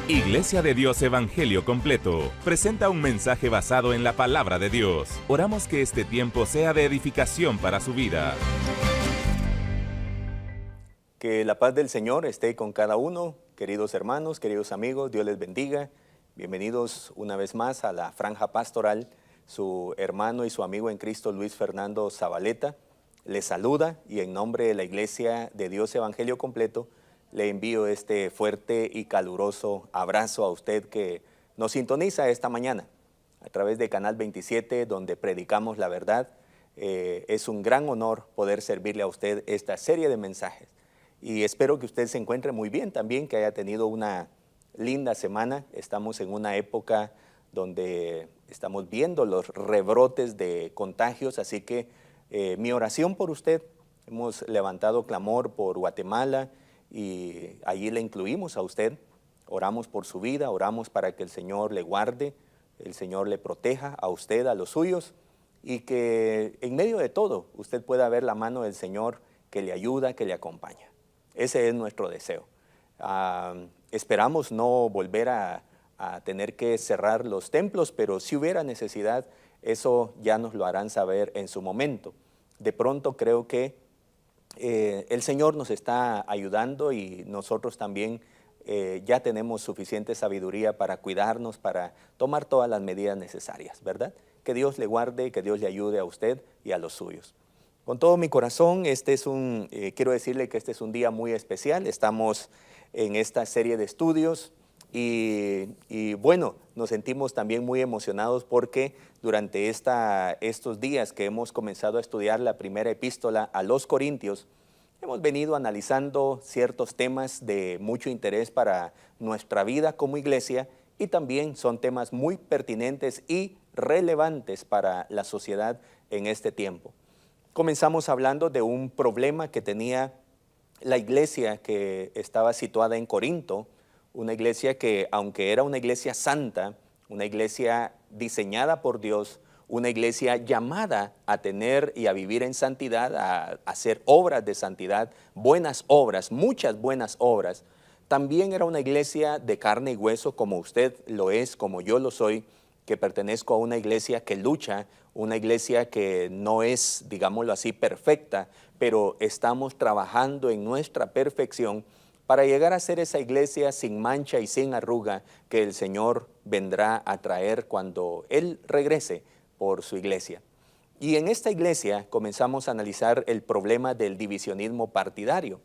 Iglesia de Dios Evangelio Completo presenta un mensaje basado en la palabra de Dios. Oramos que este tiempo sea de edificación para su vida. Que la paz del Señor esté con cada uno, queridos hermanos, queridos amigos, Dios les bendiga. Bienvenidos una vez más a la Franja Pastoral. Su hermano y su amigo en Cristo, Luis Fernando Zabaleta, les saluda y en nombre de la Iglesia de Dios Evangelio Completo, le envío este fuerte y caluroso abrazo a usted que nos sintoniza esta mañana a través de Canal 27, donde predicamos la verdad. Es un gran honor poder servirle a usted esta serie de mensajes. Y espero que usted se encuentre muy bien también, que haya tenido una linda semana. Estamos en una época donde estamos viendo los rebrotes de contagios, así que mi oración por usted. Hemos levantado clamor por Guatemala y allí le incluimos a usted. Oramos por su vida, oramos para que el Señor le guarde, el Señor le proteja a usted, a los suyos, y que en medio de todo usted pueda ver la mano del Señor que le ayuda, que le acompaña. Ese es nuestro deseo. Esperamos no volver a tener que cerrar los templos, pero si hubiera necesidad, eso ya nos lo harán saber en su momento. De pronto creo que el Señor nos está ayudando y nosotros también ya tenemos suficiente sabiduría para cuidarnos, para tomar todas las medidas necesarias, ¿verdad? Que Dios le guarde, que Dios le ayude a usted y a los suyos. Con todo mi corazón, quiero decirle que este es un día muy especial. Estamos en esta serie de estudios y bueno, nos sentimos también muy emocionados porque durante estos días que hemos comenzado a estudiar la primera epístola a los Corintios, hemos venido analizando ciertos temas de mucho interés para nuestra vida como iglesia y también son temas muy pertinentes y relevantes para la sociedad en este tiempo. Comenzamos hablando de un problema que tenía la iglesia que estaba situada en Corinto, una iglesia que, aunque era una iglesia santa, una iglesia diseñada por Dios, una iglesia llamada a tener y a vivir en santidad, a hacer obras de santidad, buenas obras, muchas buenas obras, también era una iglesia de carne y hueso como usted lo es, como yo lo soy, que pertenezco a una iglesia que lucha, una iglesia que no es, digámoslo así, perfecta, pero estamos trabajando en nuestra perfección para llegar a ser esa iglesia sin mancha y sin arruga que el Señor vendrá a traer cuando Él regrese por su iglesia. Y en esta iglesia comenzamos a analizar el problema del divisionismo partidario.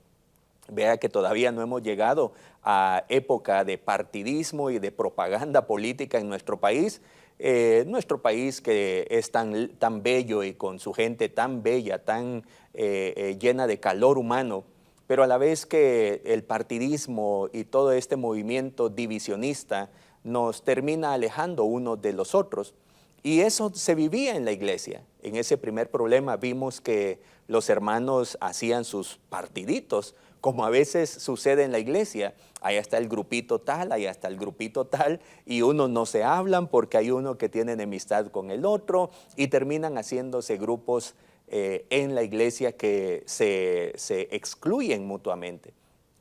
Vea que todavía no hemos llegado a época de partidismo y de propaganda política en nuestro país que es tan bello y con su gente tan bella, tan llena de calor humano, pero a la vez que el partidismo y todo este movimiento divisionista nos termina alejando unos de los otros. Y eso se vivía en la iglesia. En ese primer problema vimos que los hermanos hacían sus partiditos, como a veces sucede en la iglesia. Allá está el grupito tal, allá está el grupito tal, y unos no se hablan porque hay uno que tiene enemistad con el otro, y terminan haciéndose grupos en la iglesia que se excluyen mutuamente.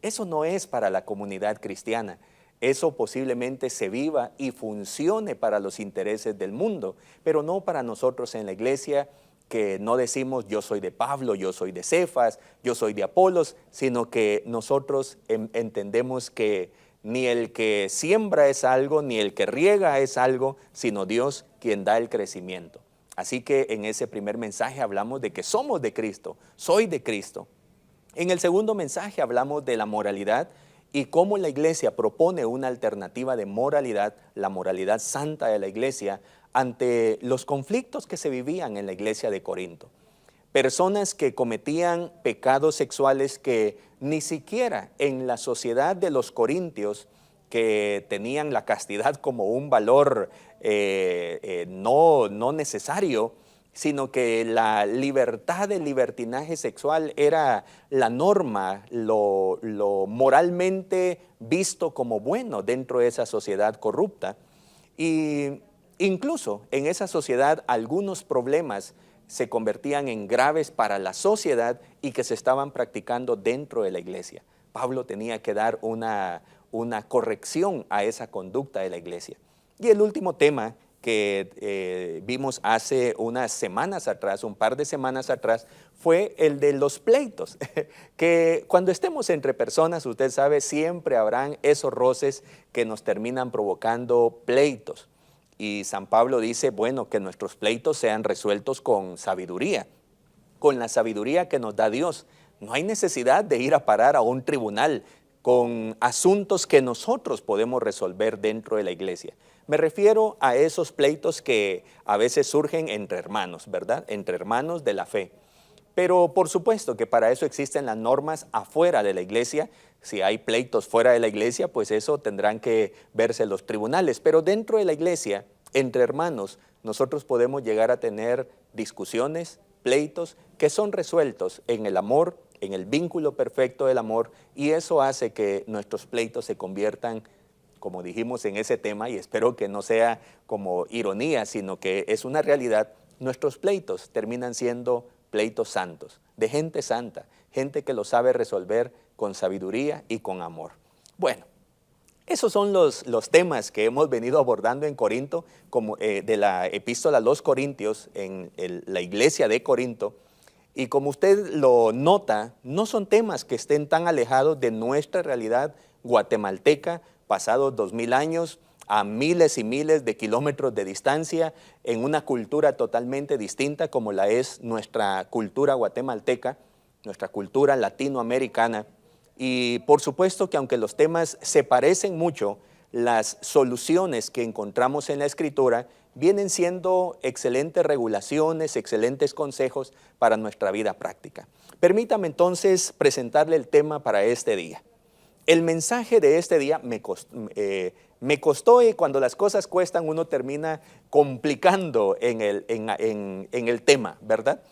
Eso no es para la comunidad cristiana. Eso posiblemente se viva y funcione para los intereses del mundo, pero no para nosotros en la iglesia, que no decimos yo soy de Pablo, yo soy de Cefas, yo soy de Apolos, sino que nosotros entendemos que ni el que siembra es algo, ni el que riega es algo, sino Dios quien da el crecimiento. Así que en ese primer mensaje hablamos de que somos de Cristo, soy de Cristo. En el segundo mensaje hablamos de la moralidad y cómo la iglesia propone una alternativa de moralidad, la moralidad santa de la iglesia, ante los conflictos que se vivían en la iglesia de Corinto. Personas que cometían pecados sexuales que ni siquiera en la sociedad de los corintios, que tenían la castidad como un valor no necesario, sino que la libertad del libertinaje sexual era la norma, lo moralmente visto como bueno dentro de esa sociedad corrupta. Y incluso en esa sociedad algunos problemas se convertían en graves para la sociedad y que se estaban practicando dentro de la iglesia. Pablo tenía que dar una una corrección a esa conducta de la iglesia. Y el último tema que vimos hace unas semanas atrás, un par de semanas atrás, fue el de los pleitos, que cuando estemos entre personas, usted sabe, siempre habrán esos roces que nos terminan provocando pleitos. Y San Pablo dice, bueno, que nuestros pleitos sean resueltos con sabiduría, con la sabiduría que nos da Dios. No hay necesidad de ir a parar a un tribunal con asuntos que nosotros podemos resolver dentro de la iglesia. Me refiero a esos pleitos que a veces surgen entre hermanos, ¿verdad? Entre hermanos de la fe. Pero por supuesto que para eso existen las normas afuera de la iglesia. Si hay pleitos fuera de la iglesia, pues eso tendrán que verse en los tribunales. Pero dentro de la iglesia, entre hermanos, nosotros podemos llegar a tener discusiones, pleitos, que son resueltos en el amor, en el vínculo perfecto del amor, y eso hace que nuestros pleitos se conviertan, como dijimos en ese tema, y espero que no sea como ironía, sino que es una realidad, nuestros pleitos terminan siendo pleitos santos, de gente santa, gente que lo sabe resolver con sabiduría y con amor. Bueno, esos son los temas que hemos venido abordando en Corinto, como, de la epístola a los Corintios, en la iglesia de Corinto. Y como usted lo nota, no son temas que estén tan alejados de nuestra realidad guatemalteca, pasados 2000 años, a miles y miles de kilómetros de distancia, en una cultura totalmente distinta como la es nuestra cultura guatemalteca, nuestra cultura latinoamericana. Y por supuesto que aunque los temas se parecen mucho, las soluciones que encontramos en la Escritura vienen siendo excelentes regulaciones, excelentes consejos para nuestra vida práctica. Permítame entonces presentarle el tema para este día. El mensaje de este día me costó, y cuando las cosas cuestan uno termina complicando en el tema, ¿verdad?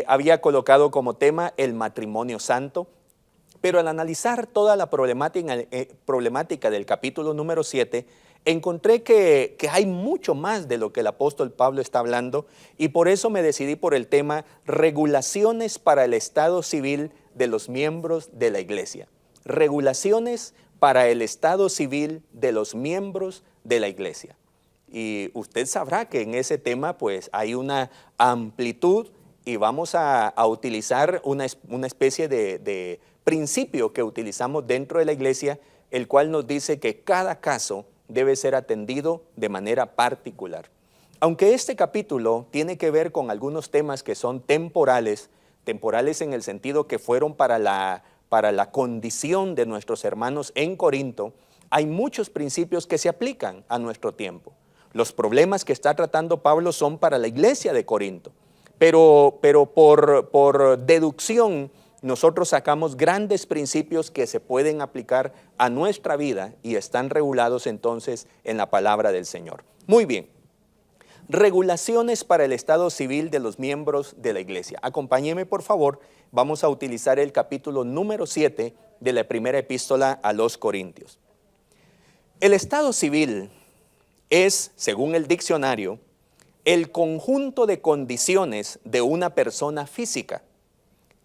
Había colocado como tema el matrimonio santo, pero al analizar toda la problemática del capítulo número 7, encontré que hay mucho más de lo que el apóstol Pablo está hablando, y por eso me decidí por el tema regulaciones para el estado civil de los miembros de la iglesia. Regulaciones para el estado civil de los miembros de la iglesia. Y usted sabrá que en ese tema pues hay una amplitud, y vamos a utilizar una especie de principio que utilizamos dentro de la iglesia, el cual nos dice que cada caso debe ser atendido de manera particular. Aunque este capítulo tiene que ver con algunos temas que son temporales en el sentido que fueron para la condición de nuestros hermanos en Corinto, hay muchos principios que se aplican a nuestro tiempo. Los problemas que está tratando Pablo son para la iglesia de Corinto, pero por deducción nosotros sacamos grandes principios que se pueden aplicar a nuestra vida y están regulados entonces en la palabra del Señor. Muy bien. Regulaciones para el estado civil de los miembros de la iglesia. Acompáñeme por favor, vamos a utilizar el capítulo número 7 de la primera epístola a los Corintios. El estado civil es, según el diccionario, el conjunto de condiciones de una persona física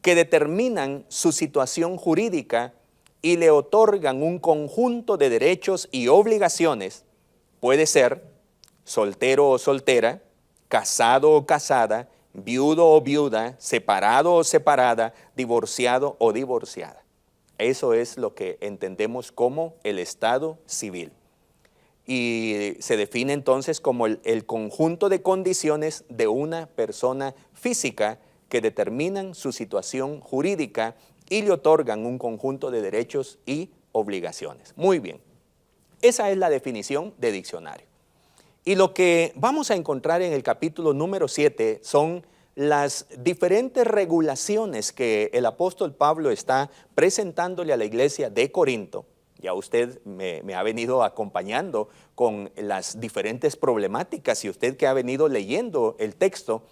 que determinan su situación jurídica y le otorgan un conjunto de derechos y obligaciones. Puede ser soltero o soltera, casado o casada, viudo o viuda, separado o separada, divorciado o divorciada. Eso es lo que entendemos como el estado civil. Y se define entonces como el conjunto de condiciones de una persona física que determinan su situación jurídica y le otorgan un conjunto de derechos y obligaciones. Muy bien, esa es la definición de diccionario. Y lo que vamos a encontrar en el capítulo número 7 son las diferentes regulaciones que el apóstol Pablo está presentándole a la iglesia de Corinto. Ya usted me ha venido acompañando con las diferentes problemáticas, y usted que ha venido leyendo el texto,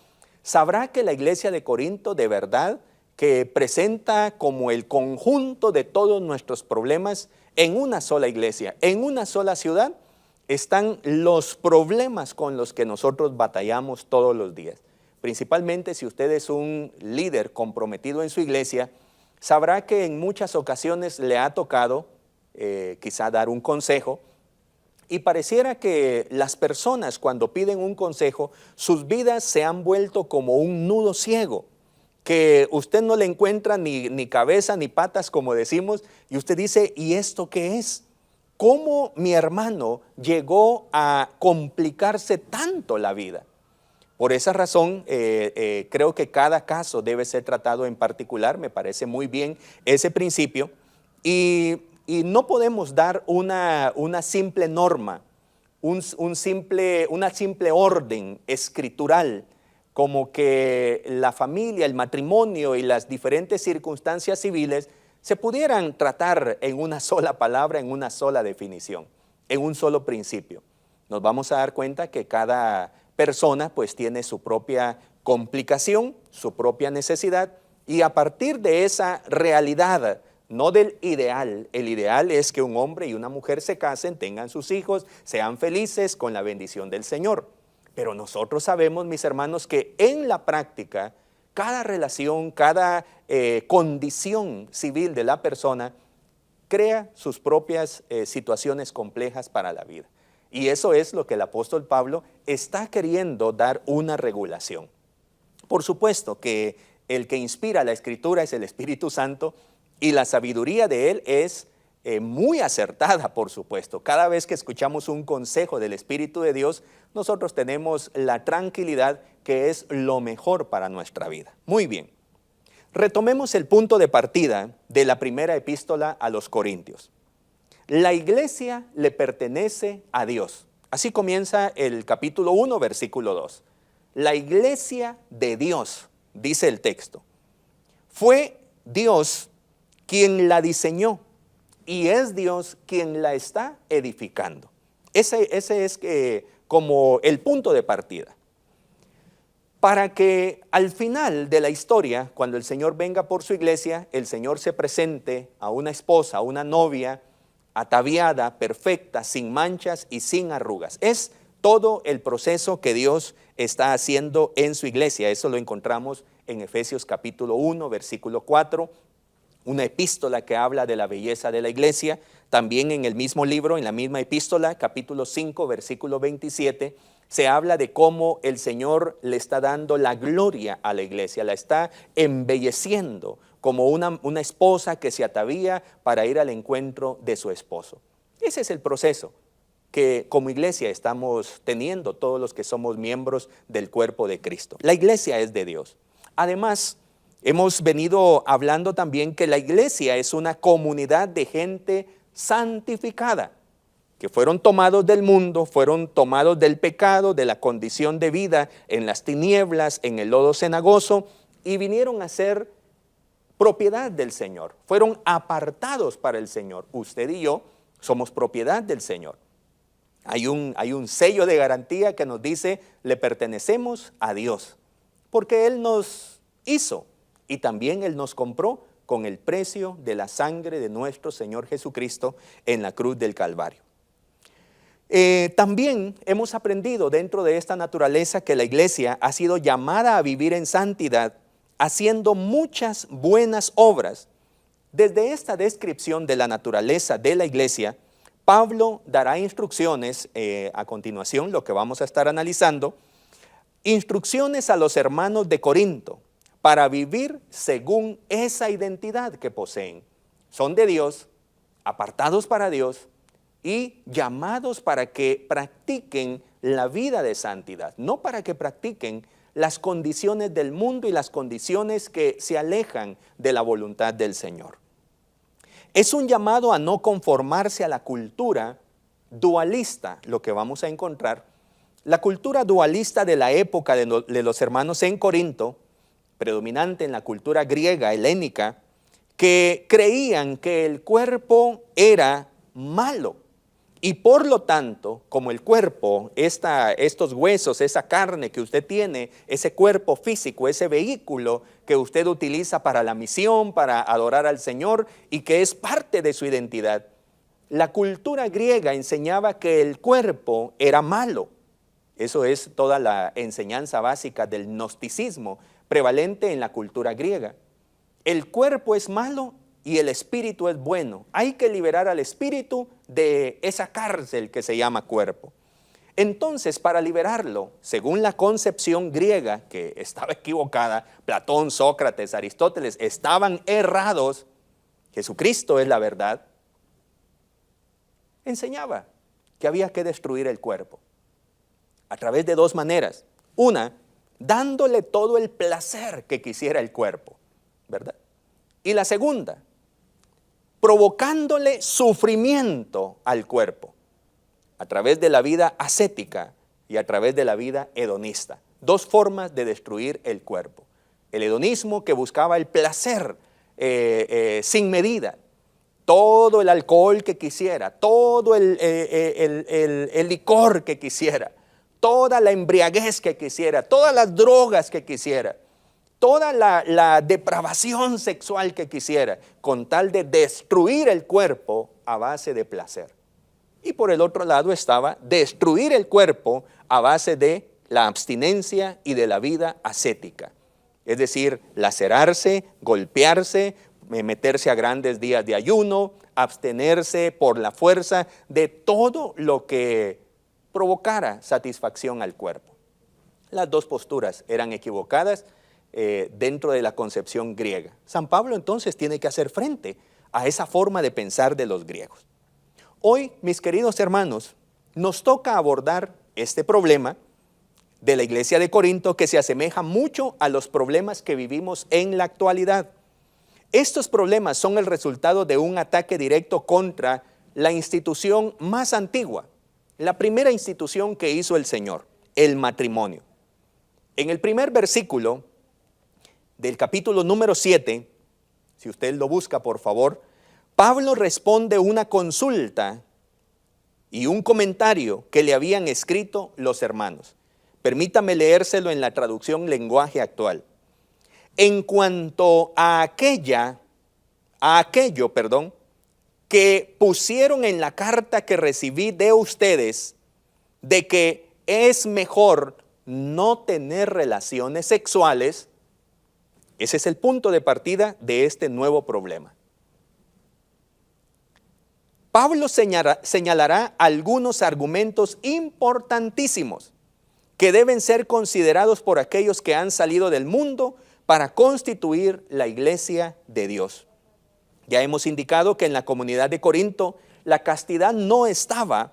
sabrá que la iglesia de Corinto de verdad que presenta como el conjunto de todos nuestros problemas en una sola iglesia, en una sola ciudad, están los problemas con los que nosotros batallamos todos los días. Principalmente si usted es un líder comprometido en su iglesia, sabrá que en muchas ocasiones le ha tocado quizá dar un consejo. Y pareciera que las personas cuando piden un consejo, sus vidas se han vuelto como un nudo ciego, que usted no le encuentra ni cabeza ni patas, como decimos, y usted dice, ¿y esto qué es? ¿Cómo mi hermano llegó a complicarse tanto la vida? Por esa razón, creo que cada caso debe ser tratado en particular. Me parece muy bien ese principio. Y no podemos dar una simple norma, una simple orden escritural, como que la familia, el matrimonio y las diferentes circunstancias civiles se pudieran tratar en una sola palabra, en una sola definición, en un solo principio. Nos vamos a dar cuenta que cada persona pues tiene su propia complicación, su propia necesidad, y a partir de esa realidad, no del ideal, el ideal es que un hombre y una mujer se casen, tengan sus hijos, sean felices con la bendición del Señor. Pero nosotros sabemos, mis hermanos, que en la práctica, cada relación, cada condición civil de la persona crea sus propias situaciones complejas para la vida. Y eso es lo que el apóstol Pablo está queriendo dar una regulación. Por supuesto que el que inspira la Escritura es el Espíritu Santo y la sabiduría de él es muy acertada, por supuesto. Cada vez que escuchamos un consejo del Espíritu de Dios, nosotros tenemos la tranquilidad que es lo mejor para nuestra vida. Muy bien. Retomemos el punto de partida de la primera epístola a los Corintios. La iglesia le pertenece a Dios. Así comienza el capítulo 1, versículo 2. La iglesia de Dios, dice el texto. Fue Dios quien la diseñó y es Dios quien la está edificando. Ese es como el punto de partida. Para que al final de la historia, cuando el Señor venga por su iglesia, el Señor se presente a una esposa, a una novia, ataviada, perfecta, sin manchas y sin arrugas. Es todo el proceso que Dios está haciendo en su iglesia. Eso lo encontramos en Efesios capítulo 1, versículo 4, una epístola que habla de la belleza de la iglesia. También en el mismo libro, en la misma epístola, capítulo 5, versículo 27, se habla de cómo el Señor le está dando la gloria a la iglesia, la está embelleciendo como una esposa que se atavía para ir al encuentro de su esposo. Ese es el proceso que como iglesia estamos teniendo todos los que somos miembros del cuerpo de Cristo. La iglesia es de Dios. Además, hemos venido hablando también que la iglesia es una comunidad de gente santificada, que fueron tomados del mundo, fueron tomados del pecado, de la condición de vida en las tinieblas, en el lodo cenagoso, y vinieron a ser propiedad del Señor. Fueron apartados para el Señor. Usted y yo somos propiedad del Señor. Hay un sello de garantía que nos dice, le pertenecemos a Dios, porque Él nos hizo y también Él nos compró con el precio de la sangre de nuestro Señor Jesucristo en la cruz del Calvario. También hemos aprendido dentro de esta naturaleza que la iglesia ha sido llamada a vivir en santidad, haciendo muchas buenas obras. Desde esta descripción de la naturaleza de la iglesia, Pablo dará instrucciones, a continuación, lo que vamos a estar analizando, instrucciones a los hermanos de Corinto para vivir según esa identidad que poseen. Son de Dios, apartados para Dios y llamados para que practiquen la vida de santidad, no para que practiquen las condiciones del mundo y las condiciones que se alejan de la voluntad del Señor. Es un llamado a no conformarse a la cultura dualista, lo que vamos a encontrar. La cultura dualista de la época de los hermanos en Corinto, predominante en la cultura griega, helénica, que creían que el cuerpo era malo. Y por lo tanto, como el cuerpo, estos huesos, esa carne que usted tiene, ese cuerpo físico, ese vehículo que usted utiliza para la misión, para adorar al Señor y que es parte de su identidad, la cultura griega enseñaba que el cuerpo era malo. Eso es toda la enseñanza básica del gnosticismo prevalente en la cultura griega. El cuerpo es malo y el espíritu es bueno. Hay que liberar al espíritu de esa cárcel que se llama cuerpo. Entonces, para liberarlo, según la concepción griega, que estaba equivocada, Platón, Sócrates, Aristóteles, estaban errados, Jesucristo es la verdad, enseñaba que había que destruir el cuerpo a través de dos maneras. Una, dándole todo el placer que quisiera el cuerpo, ¿verdad? Y la segunda, provocándole sufrimiento al cuerpo a través de la vida ascética y a través de la vida hedonista. Dos formas de destruir el cuerpo. El hedonismo, que buscaba el placer sin medida, todo el alcohol que quisiera, todo el licor que quisiera, toda la embriaguez que quisiera, todas las drogas que quisiera, toda la depravación sexual que quisiera, con tal de destruir el cuerpo a base de placer. Y por el otro lado estaba destruir el cuerpo a base de la abstinencia y de la vida ascética. Es decir, lacerarse, golpearse, meterse a grandes días de ayuno, abstenerse por la fuerza de todo lo que provocara satisfacción al cuerpo. Las dos posturas eran equivocadas dentro de la concepción griega. San Pablo entonces tiene que hacer frente a esa forma de pensar de los griegos. Hoy, mis queridos hermanos, nos toca abordar este problema de la iglesia de Corinto, que se asemeja mucho a los problemas que vivimos en la actualidad. Estos problemas son el resultado de un ataque directo contra la institución más antigua, la primera institución que hizo el Señor, el matrimonio. En el primer versículo del capítulo número 7, si usted lo busca por favor, Pablo responde una consulta y un comentario que le habían escrito los hermanos. Permítame leérselo en la traducción lenguaje actual. En cuanto a aquello, que pusieron en la carta que recibí de ustedes, de que es mejor no tener relaciones sexuales, ese es el punto de partida de este nuevo problema. Pablo señalará algunos argumentos importantísimos que deben ser considerados por aquellos que han salido del mundo para constituir la iglesia de Dios. Ya hemos indicado que en la comunidad de Corinto la castidad no estaba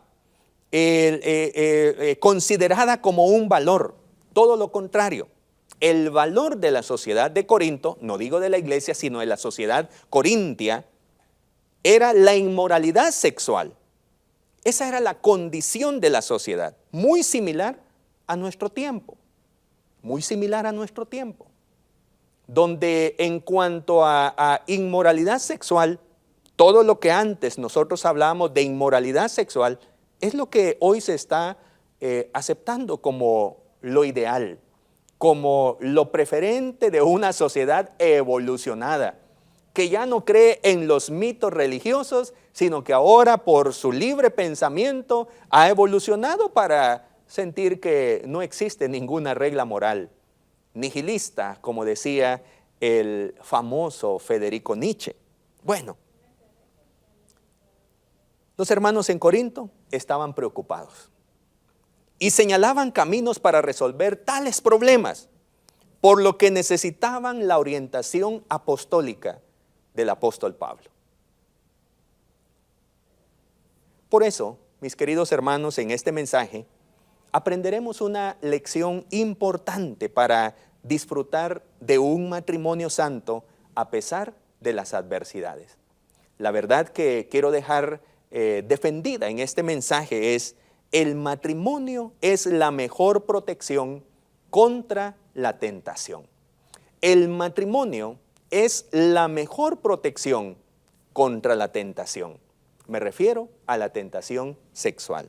considerada como un valor, todo lo contrario. El valor de la sociedad de Corinto, no digo de la iglesia, sino de la sociedad corintia, era la inmoralidad sexual. Esa era la condición de la sociedad, muy similar a nuestro tiempo, donde en cuanto a inmoralidad sexual, todo lo que antes nosotros hablábamos de inmoralidad sexual, es lo que hoy se está aceptando como lo ideal, como lo preferente de una sociedad evolucionada, que ya no cree en los mitos religiosos, sino que ahora por su libre pensamiento ha evolucionado para sentir que no existe ninguna regla moral. Nihilista, como decía el famoso Federico Nietzsche. Bueno, los hermanos en Corinto estaban preocupados y señalaban caminos para resolver tales problemas, por lo que necesitaban la orientación apostólica del apóstol Pablo. Por eso, mis queridos hermanos, en este mensaje aprenderemos una lección importante para disfrutar de un matrimonio santo a pesar de las adversidades. La verdad que quiero dejar defendida en este mensaje es: el matrimonio es la mejor protección contra la tentación. El matrimonio es la mejor protección contra la tentación. Me refiero a la tentación sexual.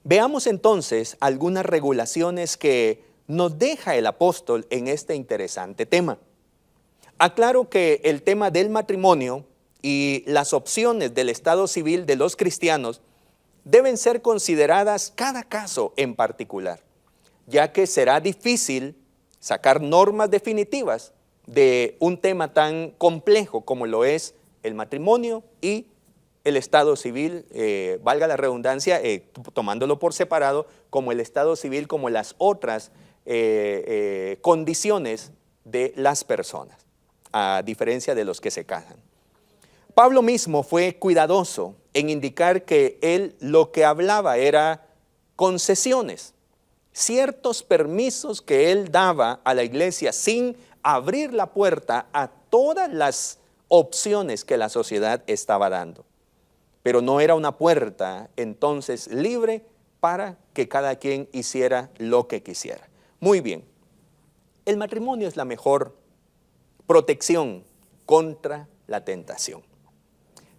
Veamos entonces algunas regulaciones que nos deja el apóstol en este interesante tema. Aclaro que el tema del matrimonio y las opciones del estado civil de los cristianos deben ser consideradas cada caso en particular, ya que será difícil sacar normas definitivas de un tema tan complejo como lo es el matrimonio y el estado civil, valga la redundancia, tomándolo por separado, como el estado civil, como las otras condiciones de las personas, a diferencia de los que se casan. Pablo mismo fue cuidadoso en indicar que él lo que hablaba era concesiones, ciertos permisos que él daba a la iglesia sin abrir la puerta a todas las opciones que la sociedad estaba dando. Pero no era una puerta entonces libre para que cada quien hiciera lo que quisiera. Muy bien, el matrimonio es la mejor protección contra la tentación.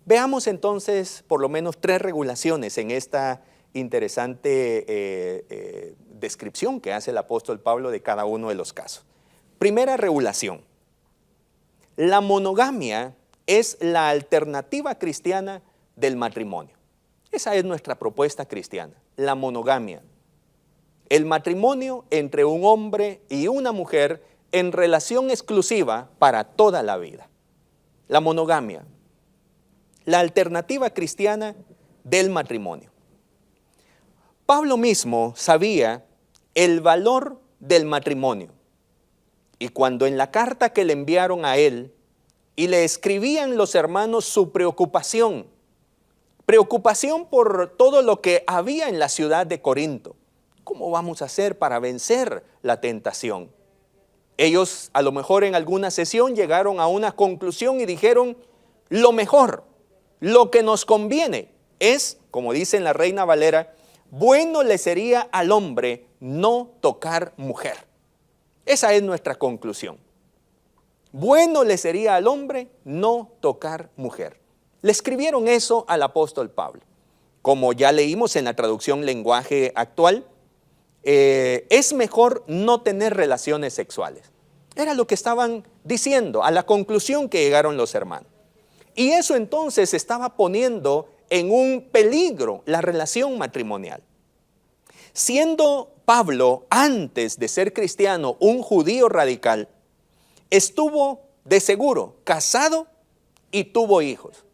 Veamos entonces por lo menos 3 regulaciones en esta interesante descripción que hace el apóstol Pablo de cada uno de los casos. Primera regulación: la monogamia es la alternativa cristiana del matrimonio. Esa es nuestra propuesta cristiana, la monogamia. El matrimonio entre un hombre y una mujer en relación exclusiva para toda la vida. La monogamia, la alternativa cristiana del matrimonio. Pablo mismo sabía el valor del matrimonio. Y cuando en la carta que le enviaron a él y le escribían los hermanos su preocupación por todo lo que había en la ciudad de Corinto. ¿Cómo vamos a hacer para vencer la tentación? Ellos a lo mejor en alguna sesión llegaron a una conclusión y dijeron, lo mejor, lo que nos conviene es, como dice en la Reina Valera, bueno le sería al hombre no tocar mujer. Esa es nuestra conclusión. Bueno le sería al hombre no tocar mujer. Le escribieron eso al apóstol Pablo. Como ya leímos en la traducción lenguaje actual, es mejor no tener relaciones sexuales. Era lo que estaban diciendo, a la conclusión que llegaron los hermanos. Y eso entonces estaba poniendo en un peligro la relación matrimonial. Siendo Pablo, antes de ser cristiano, un judío radical, estuvo de seguro casado y tuvo hijos.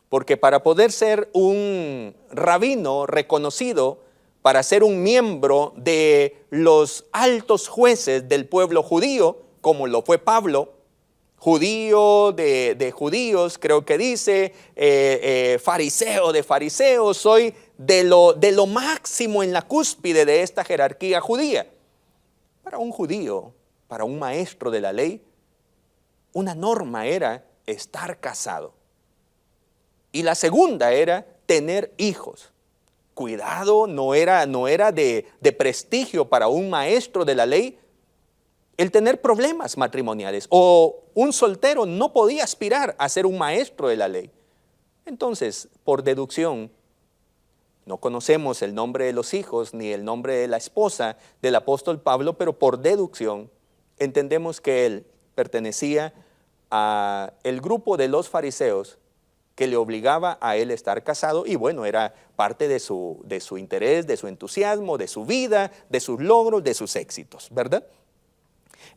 Porque para poder ser un rabino reconocido, para ser un miembro de los altos jueces del pueblo judío, como lo fue Pablo, judío de judíos, creo que dice, fariseo de fariseos, soy de lo máximo en la cúspide de esta jerarquía judía. Para un judío, para un maestro de la ley, una norma era estar casado. Y la segunda era tener hijos. Cuidado, no era de prestigio para un maestro de la ley el tener problemas matrimoniales. O un soltero no podía aspirar a ser un maestro de la ley. Entonces, por deducción, no conocemos el nombre de los hijos ni el nombre de la esposa del apóstol Pablo, pero por deducción entendemos que él pertenecía al grupo de los fariseos que le obligaba a él estar casado, y bueno, era parte de su interés, de su entusiasmo, de su vida, de sus logros, de sus éxitos, ¿verdad?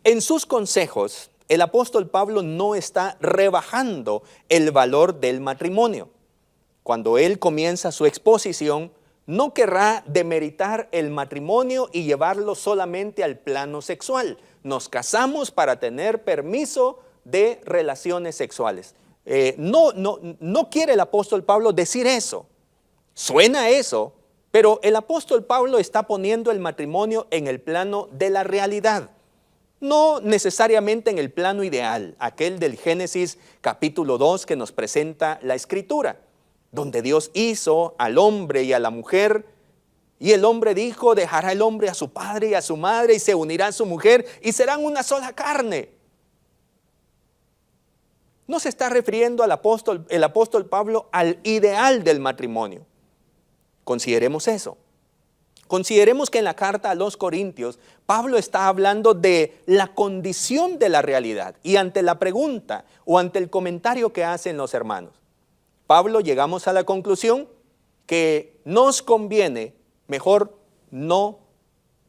En sus consejos, el apóstol Pablo no está rebajando el valor del matrimonio. Cuando él comienza su exposición, no querrá demeritar el matrimonio y llevarlo solamente al plano sexual. Nos casamos para tener permiso de relaciones sexuales. No quiere el apóstol Pablo decir eso. Suena eso, pero el apóstol Pablo está poniendo el matrimonio en el plano de la realidad. No necesariamente en el plano ideal, aquel del Génesis capítulo 2 que nos presenta la Escritura, donde Dios hizo al hombre y a la mujer, y el hombre dijo, dejará el hombre a su padre y a su madre y se unirá a su mujer y serán una sola carne. No se está refiriendo el apóstol Pablo al ideal del matrimonio. Consideremos eso. Consideremos que en la carta a los Corintios, Pablo está hablando de la condición de la realidad. Y ante la pregunta o ante el comentario que hacen los hermanos, Pablo llegamos a la conclusión que nos conviene mejor no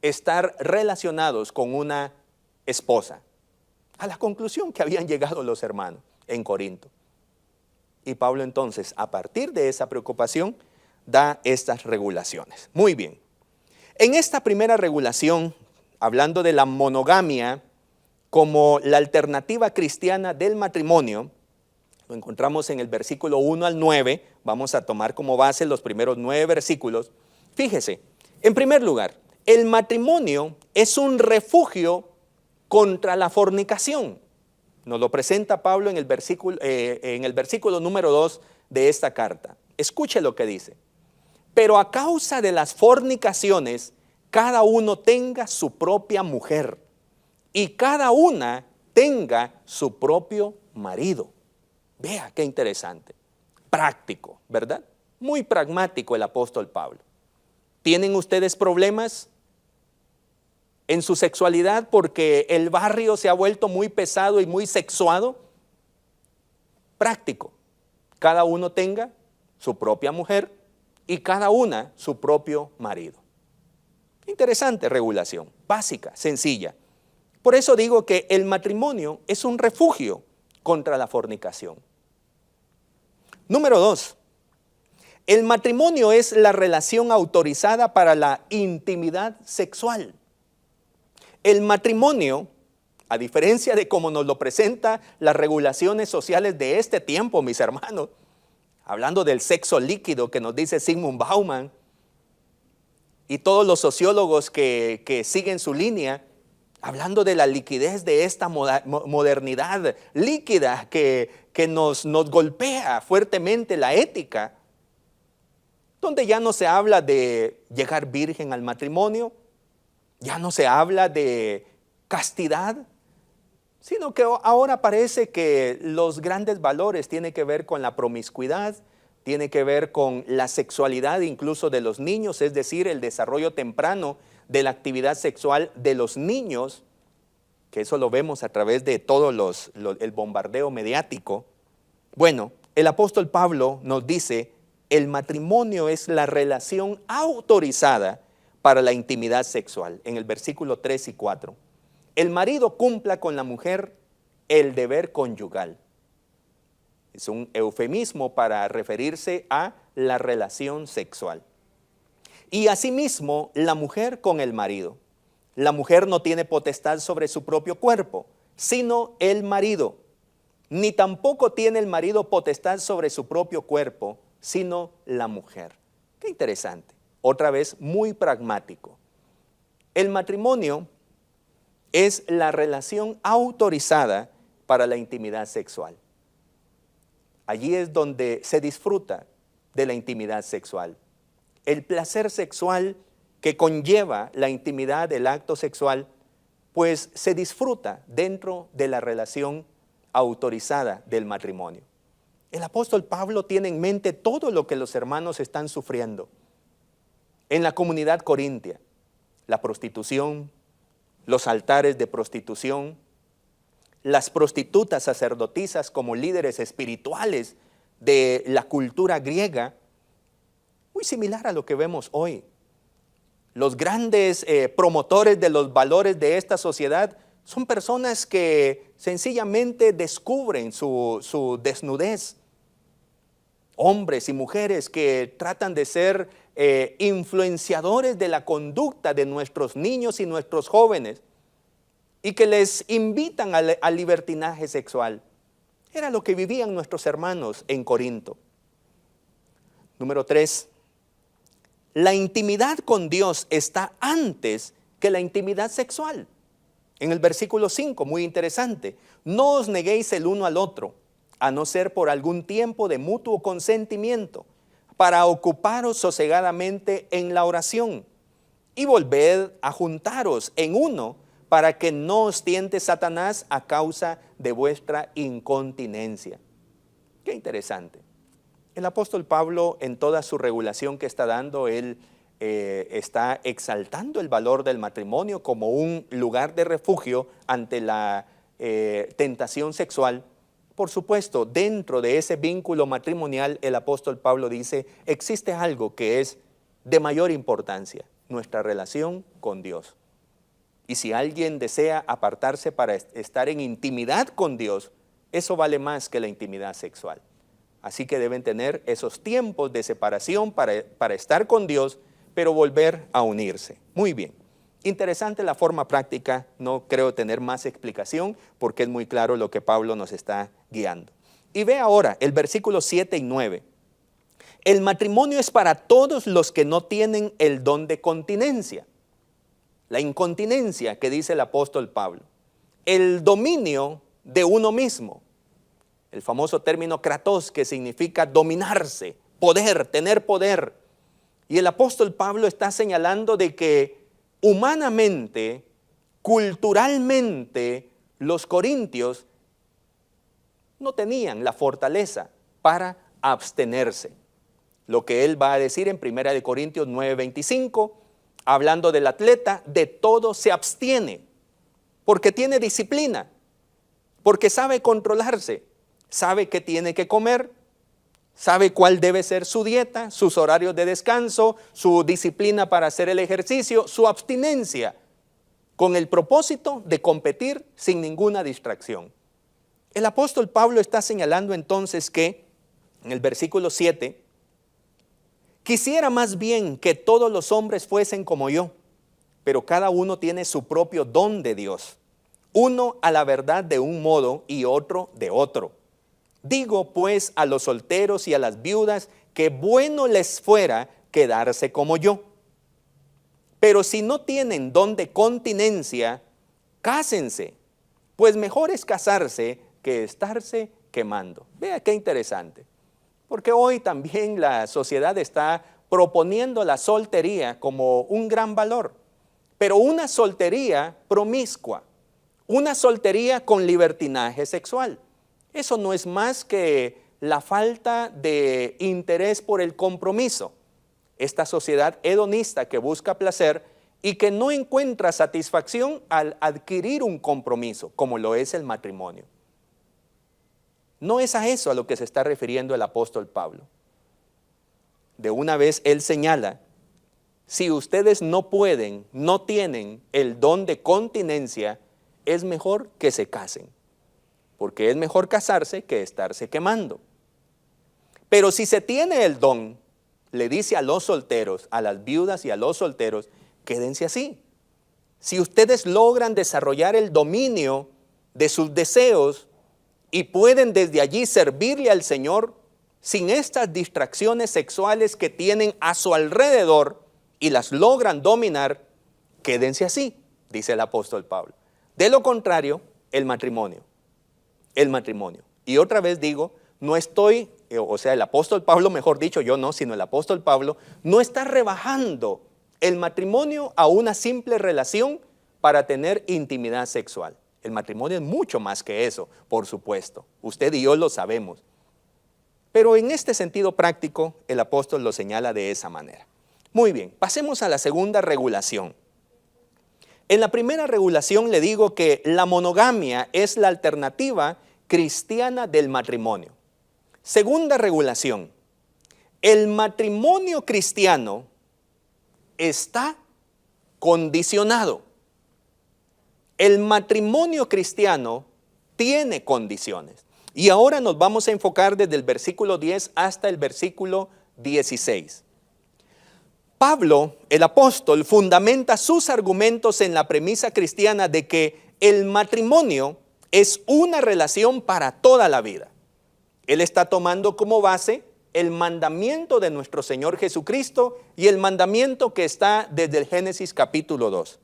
estar relacionados con una esposa. a la conclusión que habían llegado los hermanos en Corinto. Y Pablo entonces, a partir de esa preocupación, da estas regulaciones. Muy bien. En esta primera regulación, hablando de la monogamia como la alternativa cristiana del matrimonio, lo encontramos en el versículo 1 al 9, vamos a tomar como base los primeros 9 versículos. Fíjese, en primer lugar, el matrimonio es un refugio contra la fornicación. Nos lo presenta Pablo en el versículo número 2 de esta carta. Escuche lo que dice. Pero a causa de las fornicaciones, cada uno tenga su propia mujer y cada una tenga su propio marido. Vea qué interesante. Práctico, ¿verdad? Muy pragmático el apóstol Pablo. ¿Tienen ustedes problemas en su sexualidad porque el barrio se ha vuelto muy pesado y muy sexuado? Práctico. Cada uno tenga su propia mujer y cada una su propio marido. Interesante regulación, básica, sencilla. Por eso digo que el matrimonio es un refugio contra la fornicación. Número 2. El matrimonio es la relación autorizada para la intimidad sexual. El matrimonio, a diferencia de cómo nos lo presenta las regulaciones sociales de este tiempo, mis hermanos, hablando del sexo líquido que nos dice Zygmunt Bauman y todos los sociólogos que siguen su línea, hablando de la liquidez de esta modernidad líquida que nos golpea fuertemente la ética, donde ya no se habla de llegar virgen al matrimonio, ya no se habla de castidad, sino que ahora parece que los grandes valores tienen que ver con la promiscuidad, tiene que ver con la sexualidad incluso de los niños, es decir, el desarrollo temprano de la actividad sexual de los niños, que eso lo vemos a través de todo el bombardeo mediático. Bueno, el apóstol Pablo nos dice, el matrimonio es la relación autorizada para la intimidad sexual, en el versículo 3 y 4. El marido cumpla con la mujer el deber conyugal. Es un eufemismo para referirse a la relación sexual. Y asimismo, la mujer con el marido. La mujer no tiene potestad sobre su propio cuerpo, sino el marido. Ni tampoco tiene el marido potestad sobre su propio cuerpo, sino la mujer. Qué interesante. Otra vez, muy pragmático. El matrimonio es la relación autorizada para la intimidad sexual. Allí es donde se disfruta de la intimidad sexual. El placer sexual que conlleva la intimidad del acto sexual, pues se disfruta dentro de la relación autorizada del matrimonio. El apóstol Pablo tiene en mente todo lo que los hermanos están sufriendo en la comunidad corintia: la prostitución, los altares de prostitución, las prostitutas sacerdotisas como líderes espirituales de la cultura griega, muy similar a lo que vemos hoy. Los grandes promotores de los valores de esta sociedad son personas que sencillamente descubren su desnudez. Hombres y mujeres que tratan de ser influenciadores de la conducta de nuestros niños y nuestros jóvenes y que les invitan al libertinaje sexual. Era lo que vivían nuestros hermanos en Corinto. Número 3. La intimidad con Dios está antes que la intimidad sexual. En el versículo 5, muy interesante. No os neguéis el uno al otro, a no ser por algún tiempo de mutuo consentimiento, para ocuparos sosegadamente en la oración, y volved a juntaros en uno, para que no os tiente Satanás a causa de vuestra incontinencia. Qué interesante. El apóstol Pablo, en toda su regulación que está dando, él está exaltando el valor del matrimonio como un lugar de refugio ante la tentación sexual. Por supuesto, dentro de ese vínculo matrimonial, el apóstol Pablo dice, existe algo que es de mayor importancia: nuestra relación con Dios. Y si alguien desea apartarse para estar en intimidad con Dios, eso vale más que la intimidad sexual. Así que deben tener esos tiempos de separación para estar con Dios, pero volver a unirse. Muy bien. Interesante la forma práctica, no creo tener más explicación porque es muy claro lo que Pablo nos está guiando. Y ve ahora el versículo 7 y 9. El matrimonio es para todos los que no tienen el don de continencia. La incontinencia que dice el apóstol Pablo. El dominio de uno mismo. El famoso término kratos, que significa dominarse, poder, tener poder. Y el apóstol Pablo está señalando de que humanamente, culturalmente, los corintios no tenían la fortaleza para abstenerse. Lo que él va a decir en 1 Corintios 9:25, hablando del atleta, de todo se abstiene, porque tiene disciplina, porque sabe controlarse, sabe qué tiene que comer, sabe cuál debe ser su dieta, sus horarios de descanso, su disciplina para hacer el ejercicio, su abstinencia, con el propósito de competir sin ninguna distracción. El apóstol Pablo está señalando entonces que, en el versículo 7, quisiera más bien que todos los hombres fuesen como yo, pero cada uno tiene su propio don de Dios, uno a la verdad de un modo y otro de otro. Digo pues a los solteros y a las viudas que bueno les fuera quedarse como yo. Pero si no tienen don de continencia, cásense, pues mejor es casarse que estarse quemando. Vea qué interesante, porque hoy también la sociedad está proponiendo la soltería como un gran valor, pero una soltería promiscua, una soltería con libertinaje sexual. Eso no es más que la falta de interés por el compromiso. Esta sociedad hedonista que busca placer y que no encuentra satisfacción al adquirir un compromiso, como lo es el matrimonio. No es a eso a lo que se está refiriendo el apóstol Pablo. De una vez él señala, si ustedes no pueden, no tienen el don de continencia, es mejor que se casen. Porque es mejor casarse que estarse quemando. Pero si se tiene el don, le dice a los solteros, a las viudas y a los solteros, quédense así. Si ustedes logran desarrollar el dominio de sus deseos y pueden desde allí servirle al Señor sin estas distracciones sexuales que tienen a su alrededor y las logran dominar, quédense así, dice el apóstol Pablo. De lo contrario, el matrimonio. Y otra vez digo, no estoy, el apóstol Pablo, mejor dicho, yo no, sino el apóstol Pablo, no está rebajando el matrimonio a una simple relación para tener intimidad sexual. El matrimonio es mucho más que eso, por supuesto. Usted y yo lo sabemos. Pero en este sentido práctico, el apóstol lo señala de esa manera. Muy bien, pasemos a la segunda regulación. En la primera regulación le digo que la monogamia es la alternativa cristiana del matrimonio. Segunda regulación, el matrimonio cristiano está condicionado. El matrimonio cristiano tiene condiciones. Y ahora nos vamos a enfocar desde el versículo 10 hasta el versículo 16. Pablo, el apóstol, fundamenta sus argumentos en la premisa cristiana de que el matrimonio es una relación para toda la vida. Él está tomando como base el mandamiento de nuestro Señor Jesucristo y el mandamiento que está desde el Génesis capítulo 2.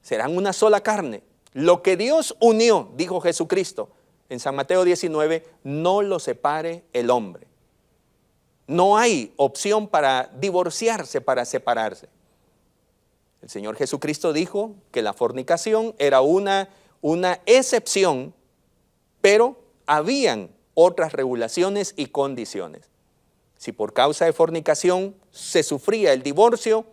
Serán una sola carne. Lo que Dios unió, dijo Jesucristo en San Mateo 19, no lo separe el hombre. No hay opción para divorciarse, para separarse. El Señor Jesucristo dijo que la fornicación era una excepción, pero habían otras regulaciones y condiciones. Si por causa de fornicación se sufría el divorcio,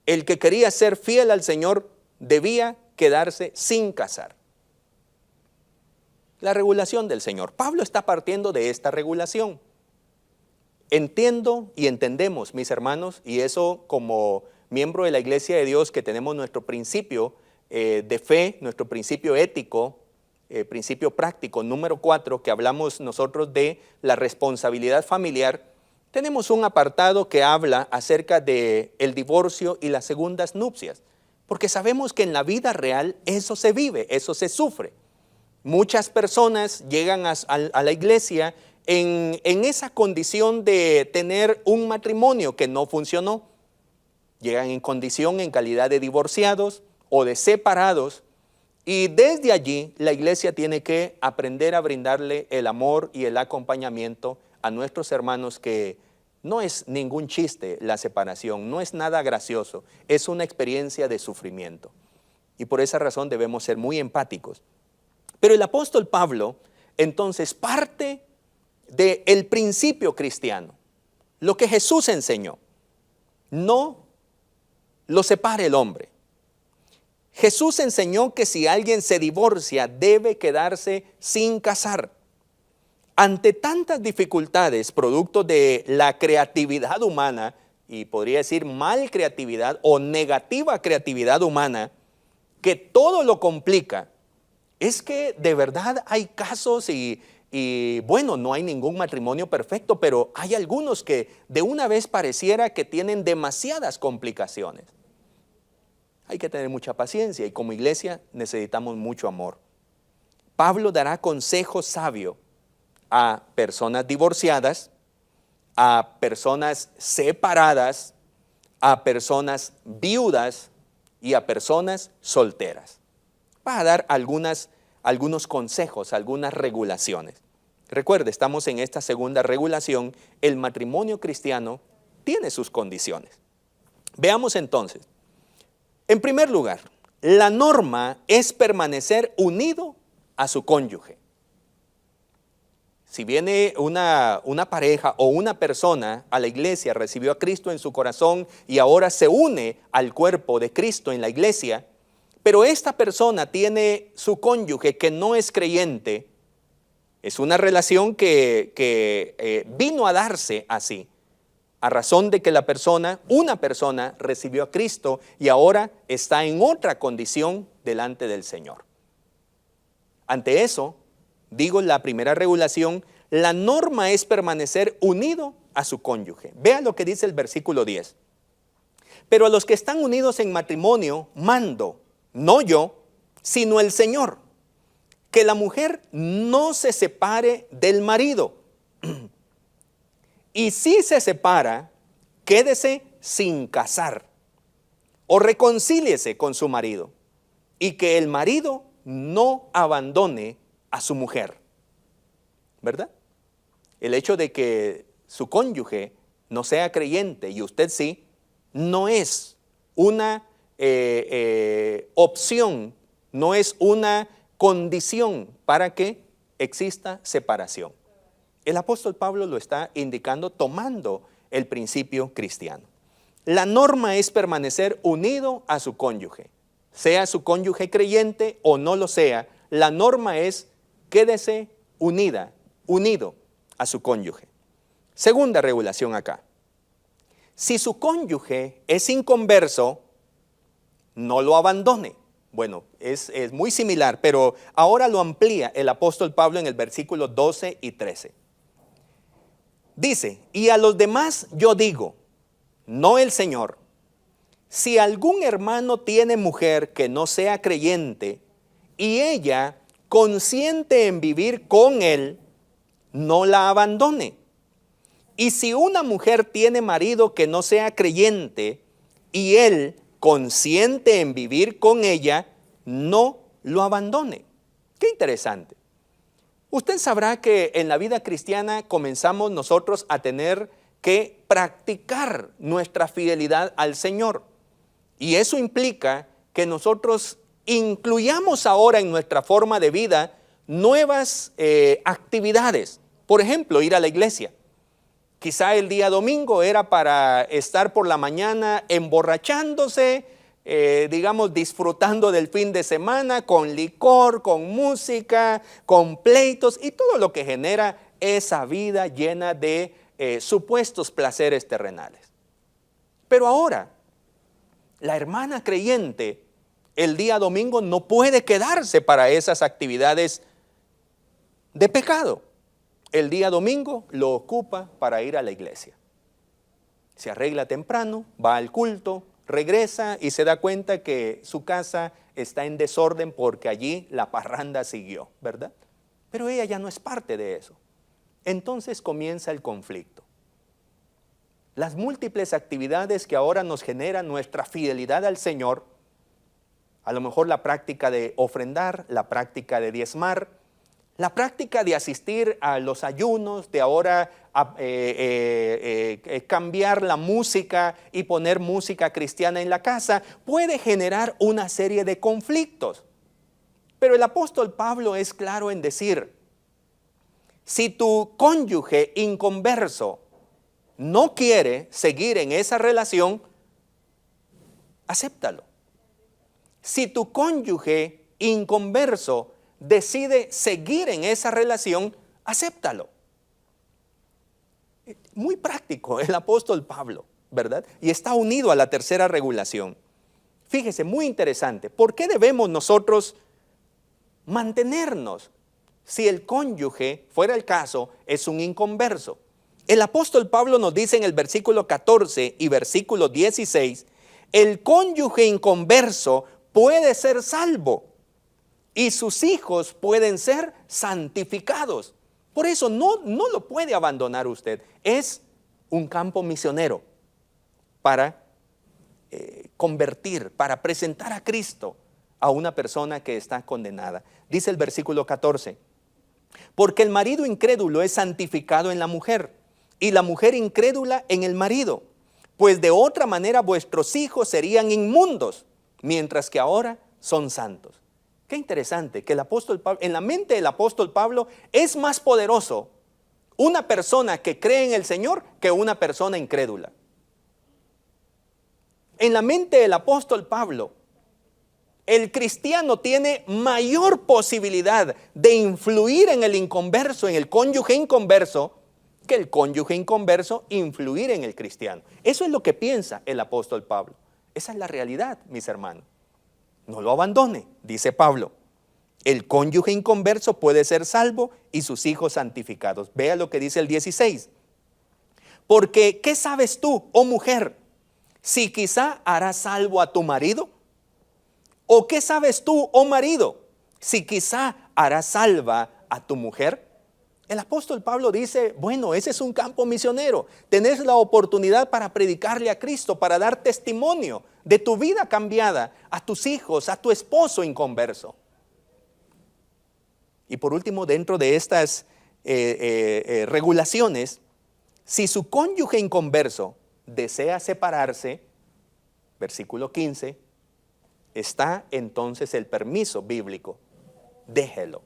el que quería ser fiel al Señor debía quedarse sin casar. La regulación del Señor. Pablo está partiendo de esta regulación. Entiendo y entendemos, mis hermanos, y eso como miembro de la Iglesia de Dios, que tenemos nuestro principio de fe, nuestro principio ético, principio práctico número 4, que hablamos nosotros de la responsabilidad familiar, tenemos un apartado que habla acerca del divorcio y las segundas nupcias, porque sabemos que en la vida real eso se vive, eso se sufre. Muchas personas llegan a la iglesia en esa condición de tener un matrimonio que no funcionó. Llegan en condición, en calidad de divorciados o de separados, y desde allí la iglesia tiene que aprender a brindarle el amor y el acompañamiento a nuestros hermanos, que no es ningún chiste la separación, no es nada gracioso, es una experiencia de sufrimiento. Y por esa razón debemos ser muy empáticos. Pero el apóstol Pablo, entonces, parte del principio cristiano, lo que Jesús enseñó. No lo separe el hombre. Jesús enseñó que si alguien se divorcia, debe quedarse sin casar. Ante tantas dificultades, producto de la creatividad humana, y podría decir mal creatividad o negativa creatividad humana, que todo lo complica, es que de verdad hay casos y bueno, no hay ningún matrimonio perfecto, pero hay algunos que de una vez pareciera que tienen demasiadas complicaciones. Hay que tener mucha paciencia y como iglesia necesitamos mucho amor. Pablo dará consejo sabio a personas divorciadas, a personas separadas, a personas viudas y a personas solteras. Va a dar algunos consejos, algunas regulaciones. Recuerde, estamos en esta segunda regulación. El matrimonio cristiano tiene sus condiciones. Veamos entonces. En primer lugar, la norma es permanecer unido a su cónyuge. Si viene una pareja o una persona a la iglesia, recibió a Cristo en su corazón y ahora se une al cuerpo de Cristo en la iglesia, pero esta persona tiene su cónyuge que no es creyente, es una relación que vino a darse así, a razón de que una persona recibió a Cristo y ahora está en otra condición delante del Señor. Ante eso, digo, la primera regulación, la norma es permanecer unido a su cónyuge. Vea lo que dice el versículo 10. Pero a los que están unidos en matrimonio, mando, no yo, sino el Señor, que la mujer no se separe del marido. Y si se separa, quédese sin casar o reconcíliese con su marido, y que el marido no abandone a su mujer. ¿Verdad? El hecho de que su cónyuge no sea creyente y usted sí, no es una opción, no es una condición para que exista separación. El apóstol Pablo lo está indicando tomando el principio cristiano. La norma es permanecer unido a su cónyuge. Sea su cónyuge creyente o no lo sea, la norma es quédese unido a su cónyuge. Segunda regulación acá. Si su cónyuge es inconverso, no lo abandone. Bueno, es muy similar, pero ahora lo amplía el apóstol Pablo en el versículo 12 y 13. Dice, y a los demás yo digo, no el Señor, si algún hermano tiene mujer que no sea creyente y ella consiente en vivir con él, no la abandone. Y si una mujer tiene marido que no sea creyente y él consiente en vivir con ella, no lo abandone. Qué interesante. Usted sabrá que en la vida cristiana comenzamos nosotros a tener que practicar nuestra fidelidad al Señor. Y eso implica que nosotros incluyamos ahora en nuestra forma de vida nuevas actividades. Por ejemplo, ir a la iglesia. Quizá el día domingo era para estar por la mañana emborrachándose, disfrutando del fin de semana con licor, con música, con pleitos y todo lo que genera esa vida llena de supuestos placeres terrenales. Pero ahora, La hermana creyente el día domingo no puede quedarse para esas actividades de pecado. El día domingo lo ocupa para ir a la iglesia. Se arregla temprano, va al culto, regresa y se da cuenta que su casa está en desorden porque allí la parranda siguió, ¿verdad? Pero ella ya no es parte de eso. Entonces comienza el conflicto. Las múltiples actividades que ahora nos generan nuestra fidelidad al Señor, a lo mejor la práctica de ofrendar, la práctica de diezmar, la práctica de asistir a los ayunos, de ahora cambiar la música y poner música cristiana en la casa, puede generar una serie de conflictos. Pero el apóstol Pablo es claro en decir, si tu cónyuge inconverso no quiere seguir en esa relación, acéptalo. Si tu cónyuge inconverso decide seguir en esa relación, acéptalo. Muy práctico el apóstol Pablo, ¿verdad? Y está unido a la tercera regulación. Fíjese, muy interesante. ¿Por qué debemos nosotros mantenernos si el cónyuge, fuera el caso, es un inconverso? El apóstol Pablo nos dice en el versículo 14 y versículo 16, el cónyuge inconverso puede ser salvo y sus hijos pueden ser santificados. Por eso no lo puede abandonar usted. Es un campo misionero para convertir, para presentar a Cristo a una persona que está condenada. Dice el versículo 14, porque el marido incrédulo es santificado en la mujer y la mujer incrédula en el marido, pues de otra manera vuestros hijos serían inmundos, mientras que ahora son santos. Qué interesante que el apóstol Pablo, en la mente del apóstol Pablo es más poderoso una persona que cree en el Señor que una persona incrédula. En la mente del apóstol Pablo, el cristiano tiene mayor posibilidad de influir en el inconverso, en el cónyuge inconverso, que el cónyuge inconverso influir en el cristiano. Eso es lo que piensa el apóstol Pablo. Esa es la realidad, mis hermanos. No lo abandone, dice Pablo. El cónyuge inconverso puede ser salvo y sus hijos santificados. Vea lo que dice el 16. Porque, ¿qué sabes tú, oh mujer, si quizá harás salvo a tu marido? ¿O qué sabes tú, oh marido, si quizá harás salva a tu mujer? El apóstol Pablo dice, bueno, ese es un campo misionero. Tenés la oportunidad para predicarle a Cristo, para dar testimonio de tu vida cambiada a tus hijos, a tu esposo inconverso. Y por último, dentro de estas regulaciones, si su cónyuge inconverso desea separarse, versículo 15, está entonces el permiso bíblico. Déjelo,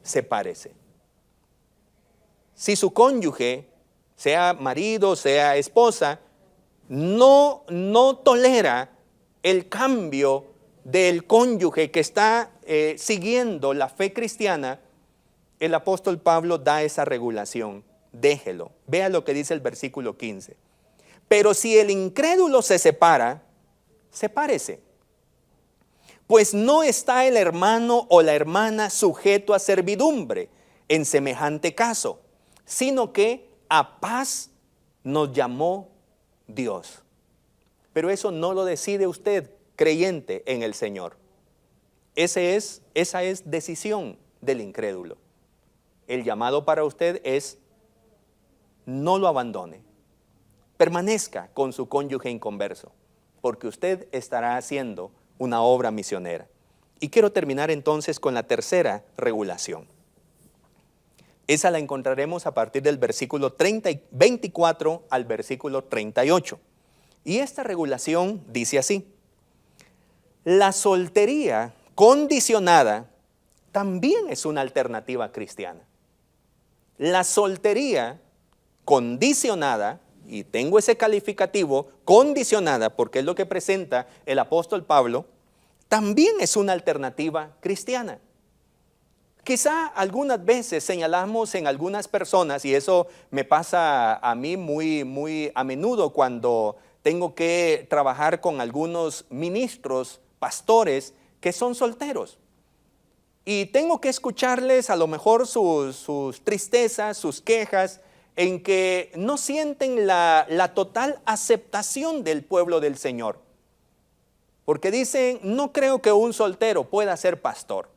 sepárese. Si su cónyuge, sea marido, sea esposa, no tolera el cambio del cónyuge que está siguiendo la fe cristiana, el apóstol Pablo da esa regulación. Déjelo. Vea lo que dice el versículo 15. Pero si el incrédulo se separa, sepárese. Pues no está el hermano o la hermana sujeto a servidumbre en semejante caso, sino que a paz nos llamó Dios. Pero eso no lo decide usted, creyente en el Señor. Esa es decisión del incrédulo. El llamado para usted es: no lo abandone. Permanezca con su cónyuge inconverso, porque usted estará haciendo una obra misionera. Y quiero terminar entonces con la tercera regulación. Esa la encontraremos a partir del versículo 24 al versículo 38. Y esta regulación dice así: la soltería condicionada también es una alternativa cristiana. La soltería condicionada, y tengo ese calificativo, condicionada, porque es lo que presenta el apóstol Pablo, también es una alternativa cristiana. Quizá algunas veces señalamos en algunas personas, y eso me pasa a mí muy a menudo cuando tengo que trabajar con algunos ministros, pastores, que son solteros. Y tengo que escucharles a lo mejor sus tristezas, sus quejas, en que no sienten la total aceptación del pueblo del Señor. Porque dicen, no creo que un soltero pueda ser pastor.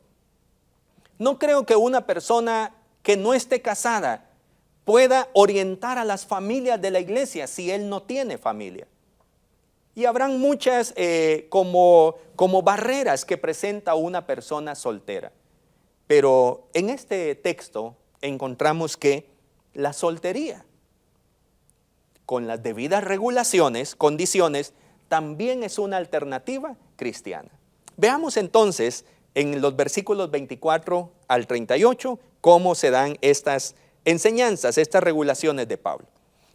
No creo que una persona que no esté casada pueda orientar a las familias de la iglesia si él no tiene familia. Y habrán muchas como barreras que presenta una persona soltera. Pero en este texto encontramos que la soltería, con las debidas regulaciones, condiciones, también es una alternativa cristiana. Veamos entonces en los versículos 24 al 38 cómo se dan estas enseñanzas, estas regulaciones de Pablo.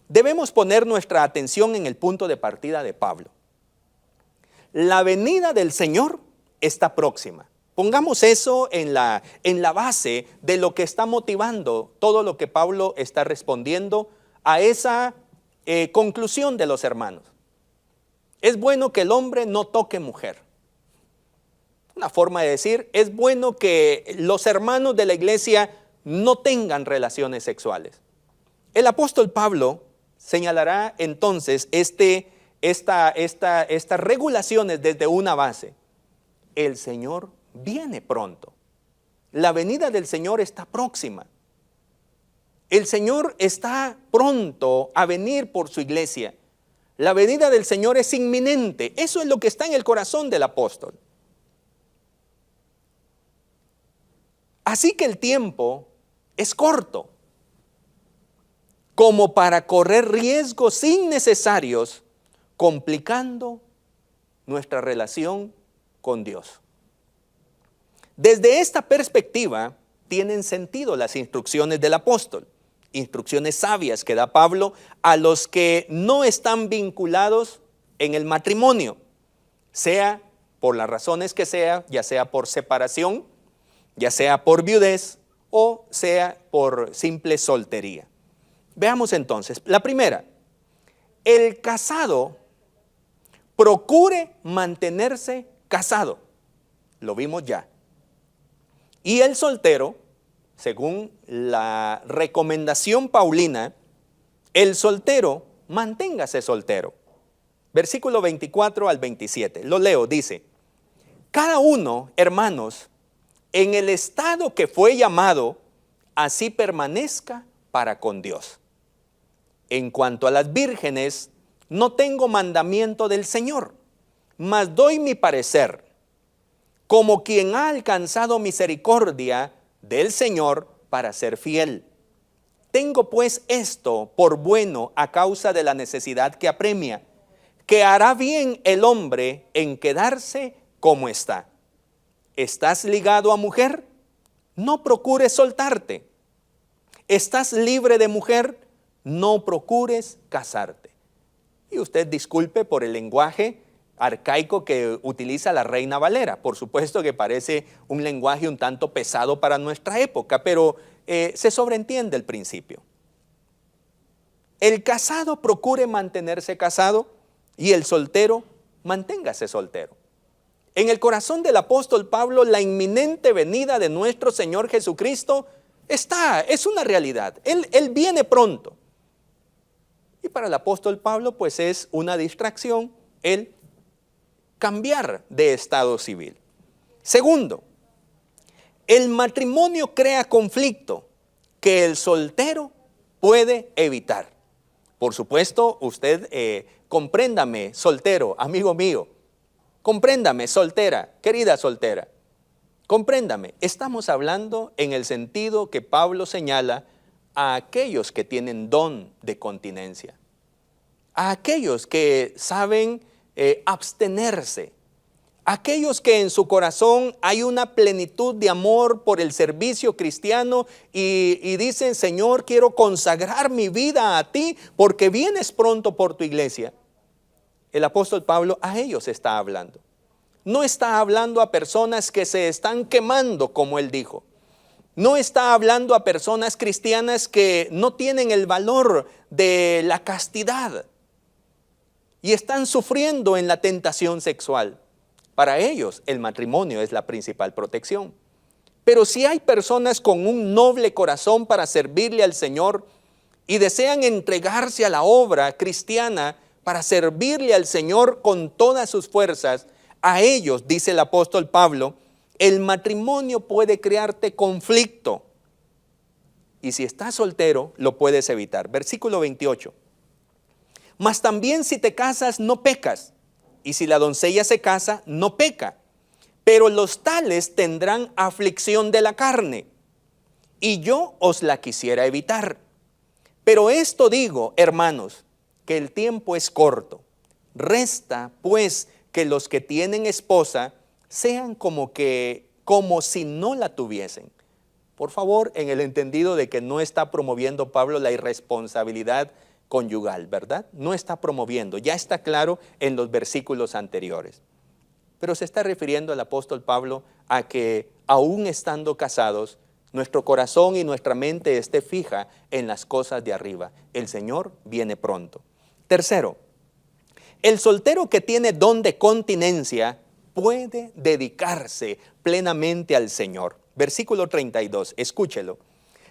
Debemos poner nuestra atención en el punto de partida de Pablo. La venida del Señor está próxima. Pongamos eso en la base de lo que está motivando todo lo que Pablo está respondiendo a esa conclusión de los hermanos. Es bueno que el hombre no toque mujer. Una forma de decir, es bueno que los hermanos de la iglesia no tengan relaciones sexuales. El apóstol Pablo señalará entonces estas regulaciones desde una base. El Señor viene pronto. La venida del Señor está próxima. El Señor está pronto a venir por su iglesia. La venida del Señor es inminente. Eso es lo que está en el corazón del apóstol. Así que el tiempo es corto, como para correr riesgos innecesarios, complicando nuestra relación con Dios. Desde esta perspectiva tienen sentido las instrucciones del apóstol, instrucciones sabias que da Pablo a los que no están vinculados en el matrimonio, sea por las razones que sea, ya sea por separación, ya sea por viudez o sea por simple soltería. Veamos entonces, la primera, el casado procure mantenerse casado, lo vimos ya. Y el soltero, según la recomendación paulina, el soltero manténgase soltero. Versículo 24 al 27, lo leo, dice, cada uno, hermanos, en el estado que fue llamado, así permanezca para con Dios. En cuanto a las vírgenes, no tengo mandamiento del Señor, mas doy mi parecer, como quien ha alcanzado misericordia del Señor para ser fiel. Tengo pues esto por bueno a causa de la necesidad que apremia, que hará bien el hombre en quedarse como está. ¿Estás ligado a mujer? No procures soltarte. ¿Estás libre de mujer? No procures casarte. Y usted disculpe por el lenguaje arcaico que utiliza la Reina Valera. Por supuesto que parece un lenguaje un tanto pesado para nuestra época, pero se sobreentiende el principio. El casado procure mantenerse casado y el soltero manténgase soltero. En el corazón del apóstol Pablo, la inminente venida de nuestro Señor Jesucristo es una realidad. Él viene pronto. Y para el apóstol Pablo, pues es una distracción el cambiar de estado civil. Segundo, el matrimonio crea conflicto que el soltero puede evitar. Por supuesto, usted compréndame, soltero, amigo mío. Compréndame, soltera, querida soltera. Compréndame, estamos hablando en el sentido que Pablo señala a aquellos que tienen don de continencia, a aquellos que saben abstenerse, aquellos que en su corazón hay una plenitud de amor por el servicio cristiano y dicen, Señor, quiero consagrar mi vida a ti porque vienes pronto por tu iglesia. El apóstol Pablo a ellos está hablando. No está hablando a personas que se están quemando, como él dijo. No está hablando a personas cristianas que no tienen el valor de la castidad. y están sufriendo en la tentación sexual. Para ellos, el matrimonio es la principal protección. Pero si hay personas con un noble corazón para servirle al Señor y desean entregarse a la obra cristiana para servirle al Señor con todas sus fuerzas, a ellos, dice el apóstol Pablo, el matrimonio puede crearte conflicto. Y si estás soltero, lo puedes evitar. Versículo 28. Mas también si te casas, no pecas. Y si la doncella se casa, no peca. Pero los tales tendrán aflicción de la carne. Y yo os la quisiera evitar. Pero esto digo, hermanos, que el tiempo es corto. Resta, pues, que los que tienen esposa sean como si no la tuviesen. Por favor, en el entendido de que no está promoviendo Pablo la irresponsabilidad conyugal, ¿verdad? No está promoviendo, ya está claro en los versículos anteriores. Pero se está refiriendo el apóstol Pablo a que aún estando casados, nuestro corazón y nuestra mente esté fija en las cosas de arriba. El Señor viene pronto. Tercero, el soltero que tiene don de continencia puede dedicarse plenamente al Señor. Versículo 32, escúchelo.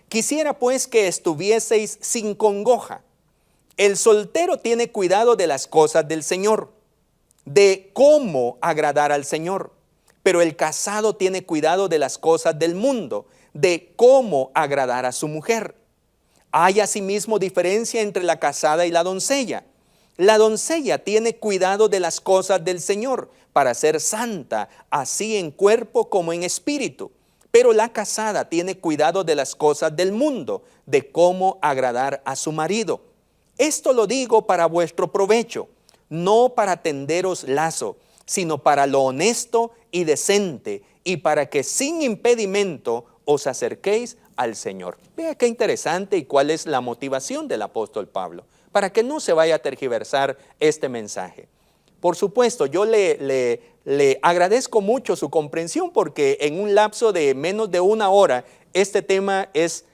Quisiera pues que estuvieseis sin congoja. El soltero tiene cuidado de las cosas del Señor, de cómo agradar al Señor. Pero el casado tiene cuidado de las cosas del mundo, de cómo agradar a su mujer. Hay asimismo diferencia entre la casada y la doncella. La doncella tiene cuidado de las cosas del Señor para ser santa, así en cuerpo como en espíritu. Pero la casada tiene cuidado de las cosas del mundo, de cómo agradar a su marido. Esto lo digo para vuestro provecho, no para tenderos lazo, sino para lo honesto y decente, y para que sin impedimento os acerquéis al Señor. Vea qué interesante y cuál es la motivación del apóstol Pablo, para que no se vaya a tergiversar este mensaje. Por supuesto, yo le agradezco mucho su comprensión porque en un lapso de menos de una hora, este tema es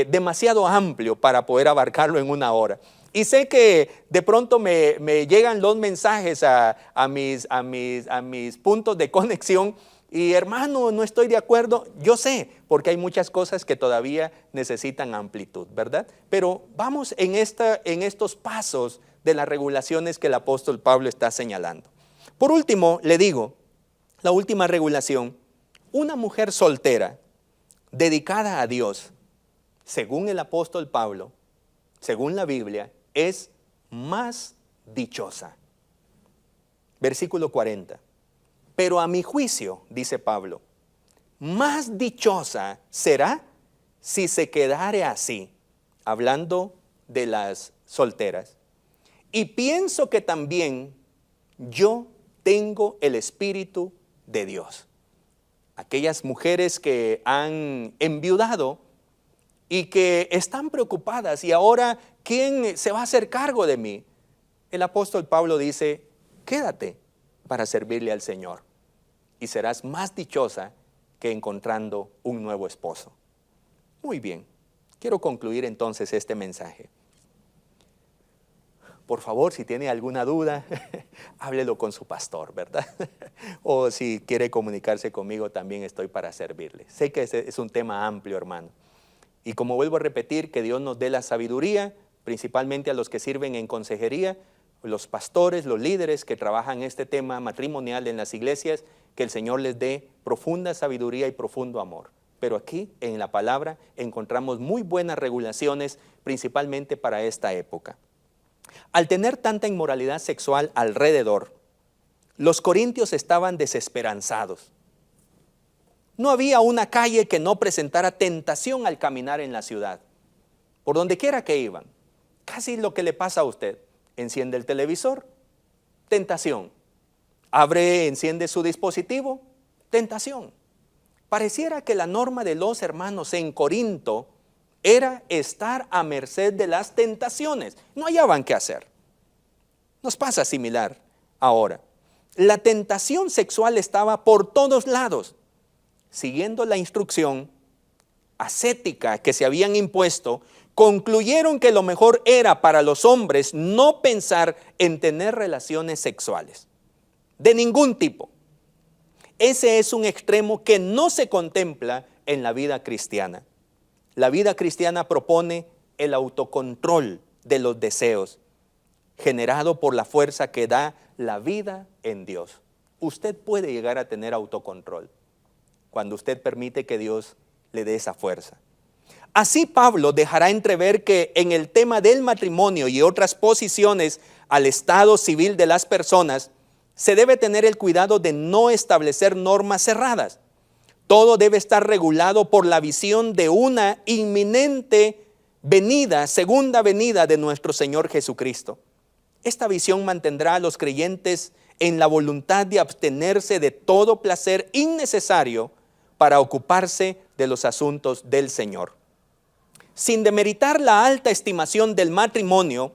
demasiado amplio para poder abarcarlo en una hora. Y sé que de pronto me llegan los mensajes a mis puntos de conexión y hermano, no estoy de acuerdo. Yo sé, porque hay muchas cosas que todavía necesitan amplitud, ¿verdad? Pero vamos en estos pasos de las regulaciones que el apóstol Pablo está señalando. Por último, le digo, la última regulación, una mujer soltera, dedicada a Dios, según el apóstol Pablo, según la Biblia, es más dichosa. Versículo 40. Pero a mi juicio, dice Pablo, más dichosa será si se quedare así, hablando de las solteras. Y pienso que también yo tengo el Espíritu de Dios. Aquellas mujeres que han enviudado y que están preocupadas y ahora, ¿quién se va a hacer cargo de mí? El apóstol Pablo dice, quédate para servirle al Señor y serás más dichosa que encontrando un nuevo esposo. Muy bien, quiero concluir entonces este mensaje. Por favor, si tiene alguna duda, háblelo con su pastor, ¿verdad? O si quiere comunicarse conmigo, también estoy para servirle. Sé que es un tema amplio, hermano. Y como vuelvo a repetir, que Dios nos dé la sabiduría, principalmente a los que sirven en consejería, los pastores, los líderes que trabajan este tema matrimonial en las iglesias, que el Señor les dé profunda sabiduría y profundo amor. Pero aquí en la palabra encontramos muy buenas regulaciones, principalmente para esta época. Al tener tanta inmoralidad sexual alrededor, los corintios estaban desesperanzados. No había una calle que no presentara tentación al caminar en la ciudad. Por donde quiera que iban, casi lo que le pasa a usted. Enciende el televisor, tentación. Enciende su dispositivo, tentación. Pareciera que la norma de los hermanos en Corinto era estar a merced de las tentaciones. No hallaban qué hacer. Nos pasa similar ahora. La tentación sexual estaba por todos lados. Siguiendo la instrucción, ascética que se habían impuesto, concluyeron que lo mejor era para los hombres no pensar en tener relaciones sexuales, de ningún tipo. Ese es un extremo que no se contempla en la vida cristiana. La vida cristiana propone el autocontrol de los deseos, generado por la fuerza que da la vida en Dios. Usted puede llegar a tener autocontrol cuando usted permite que Dios le dé esa fuerza. Así Pablo dejará entrever que en el tema del matrimonio y otras posiciones al estado civil de las personas, se debe tener el cuidado de no establecer normas cerradas. Todo debe estar regulado por la visión de una inminente venida, segunda venida de nuestro Señor Jesucristo. Esta visión mantendrá a los creyentes en la voluntad de abstenerse de todo placer innecesario para ocuparse de los asuntos del Señor. Sin demeritar la alta estimación del matrimonio,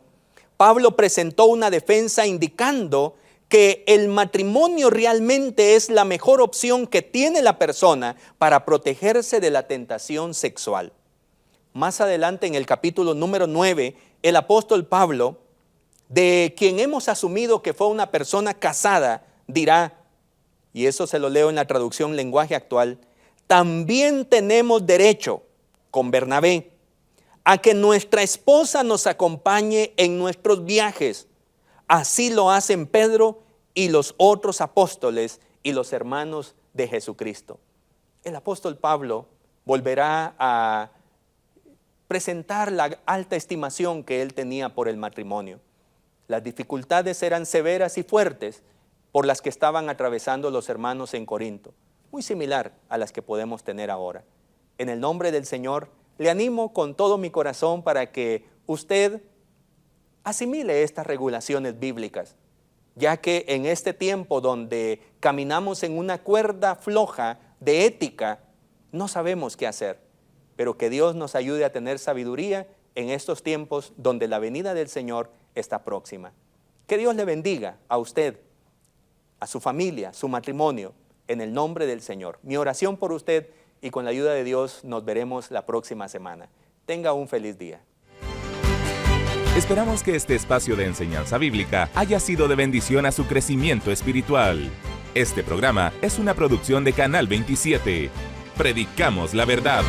Pablo presentó una defensa indicando que el matrimonio realmente es la mejor opción que tiene la persona para protegerse de la tentación sexual. Más adelante en el capítulo número 9, el apóstol Pablo, de quien hemos asumido que fue una persona casada, dirá, y eso se lo leo en la traducción lenguaje actual, también tenemos derecho, con Bernabé, a que nuestra esposa nos acompañe en nuestros viajes. Así lo hacen Pedro y los otros apóstoles y los hermanos de Jesucristo. El apóstol Pablo volverá a presentar la alta estimación que él tenía por el matrimonio. Las dificultades eran severas y fuertes por las que estaban atravesando los hermanos en Corinto, muy similar a las que podemos tener ahora. En el nombre del Señor, le animo con todo mi corazón para que usted asimile estas regulaciones bíblicas, ya que en este tiempo donde caminamos en una cuerda floja de ética, no sabemos qué hacer, pero que Dios nos ayude a tener sabiduría en estos tiempos donde la venida del Señor está próxima. Que Dios le bendiga a usted, a su familia, su matrimonio, en el nombre del Señor. Mi oración por usted, y con la ayuda de Dios nos veremos la próxima semana. Tenga un feliz día. Esperamos que este espacio de enseñanza bíblica haya sido de bendición a su crecimiento espiritual. Este programa es una producción de Canal 27. Predicamos la verdad.